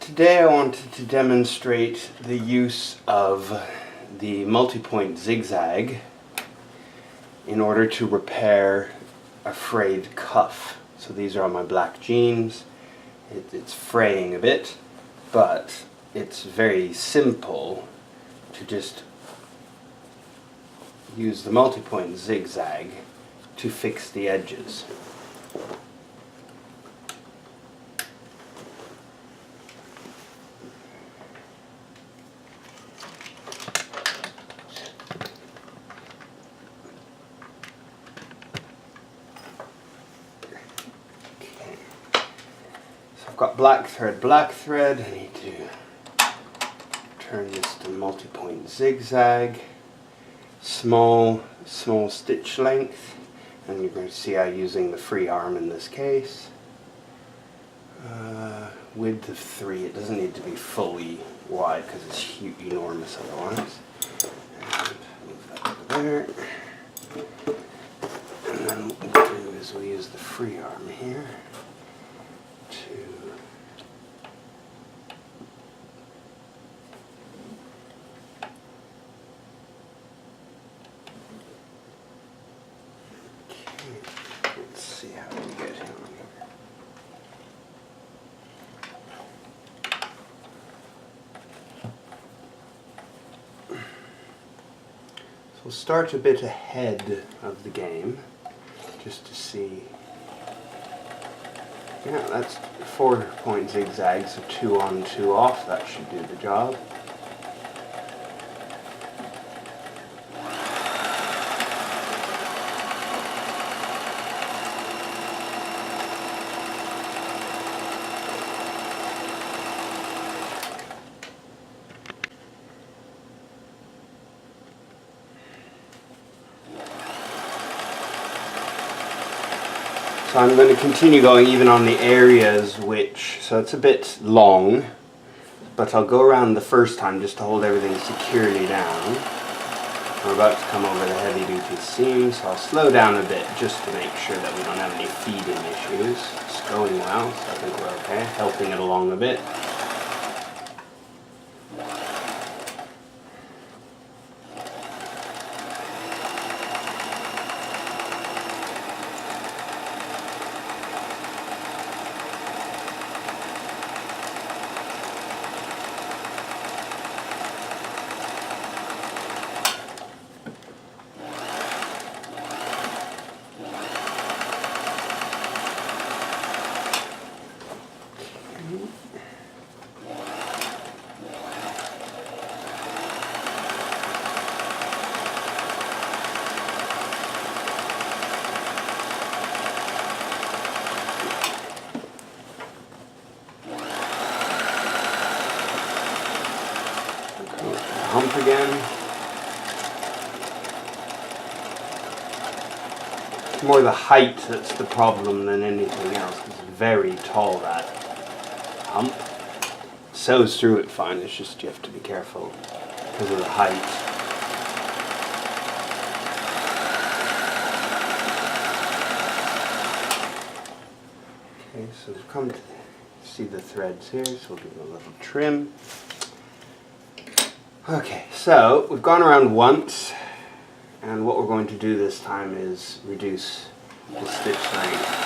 Today I wanted to demonstrate the use of the multi-point zigzag in order to repair a frayed cuff. So these are my black jeans. It's fraying a bit, but it's very simple to just use the multi-point zigzag to fix the edges. I've got black thread. I need to turn this to multi-point zigzag. Small stitch length, and you're going to see I'm using the free arm in this case. Width of 3. It doesn't need to be fully wide because it's huge, enormous otherwise. And move that over there. And then what we'll do is we'll use the free arm here to let's see how we get him on here. So we'll start a bit ahead of the game just to see. Yeah, that's 4-point zigzag, so 2 on, 2 off. That should do the job. So I'm going to continue going even on the areas so it's a bit long, but I'll go around the first time just to hold everything securely down. We're about to come over the heavy duty seam, so I'll slow down a bit just to make sure that we don't have any feeding issues. It's going well, so I think we're okay, helping it along a bit. Hump again. It's more the height that's the problem than anything else. It's very tall, that hump. Sews through it fine, it's just you have to be careful because of the height. Okay, so we've come to see the threads here, so we'll give them a little trim. Okay, so we've gone around once, and what we're going to do this time is reduce the stitch length.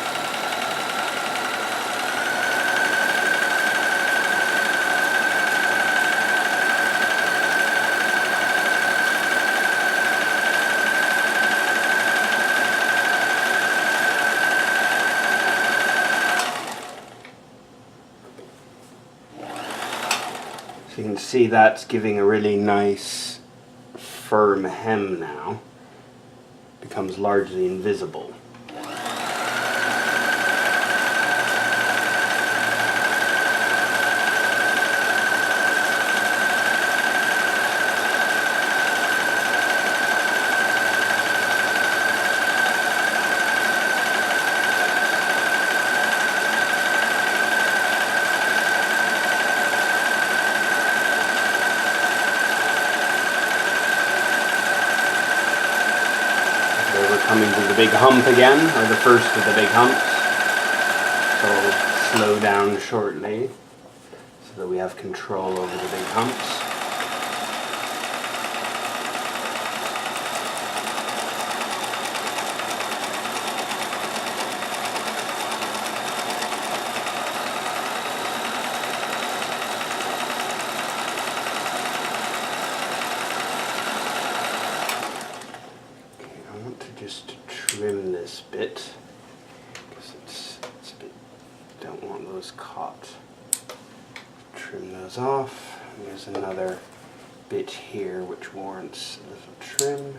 You can see that's giving a really nice firm hem now. Becomes largely invisible. Coming to the big hump again, or the first of the big humps. So we'll slow down shortly. so that we have control over the big humps. Just trim this bit because it's a bit, don't want those caught. Trim those off. And there's another bit here which warrants a little trim.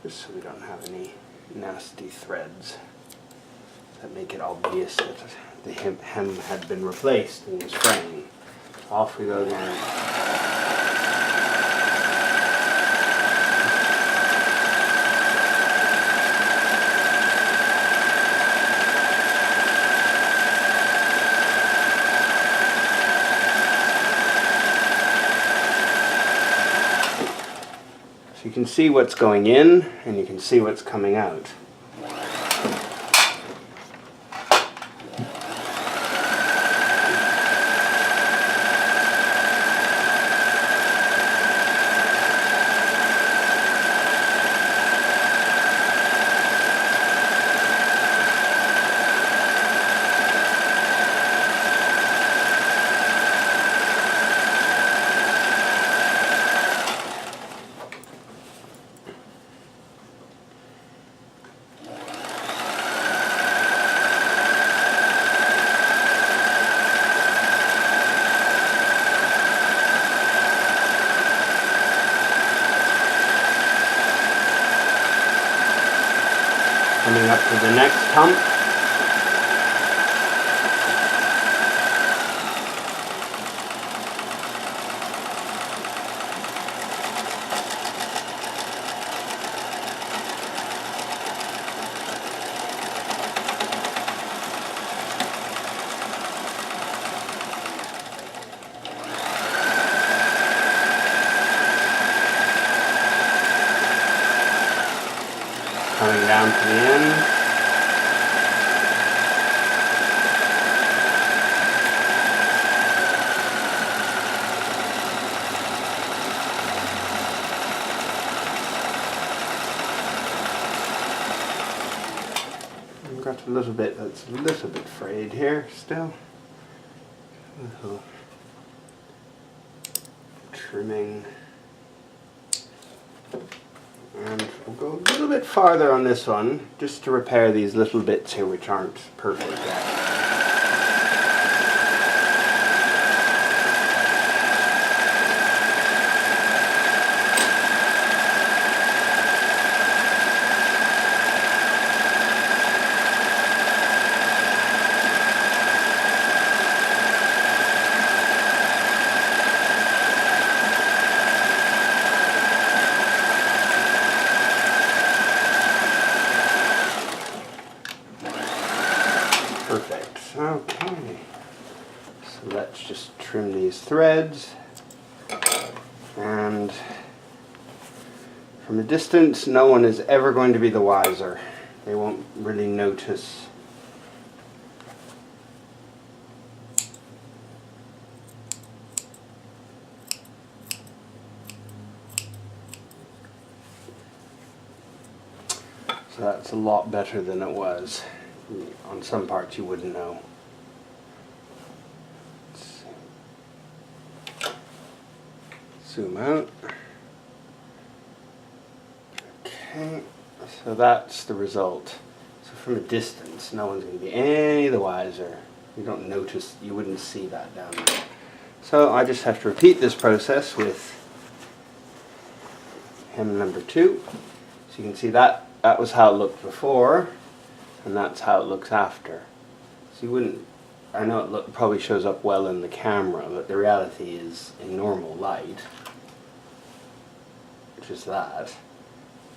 Just so we don't have any nasty threads that make it obvious that the hem had been replaced and was fraying. Off we go again. So you can see what's going in and you can see what's coming out. Coming up to the next hump. Coming down to the end. I've got a little bit that's a little bit frayed here still. A little trimming. And we'll go a little bit farther on this one, just to repair these little bits here which aren't perfect yet. Perfect. Okay. So let's just trim these threads. And from a distance, no one is ever going to be the wiser. They won't really notice. So that's a lot better than it was. On some parts you wouldn't know. Let's zoom out. Okay, so that's the result. So from a distance, no one's going to be any the wiser. You don't notice, you wouldn't see that down there. So I just have to repeat this process with hem number 2. So you can see that was how it looked before. And that's how it looks after. So you wouldn't, I know it probably shows up well in the camera, but the reality is in normal light, which is that,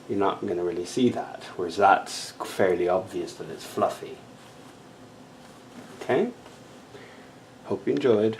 you're not going to really see that, whereas that's fairly obvious that it's fluffy. Okay? Hope you enjoyed.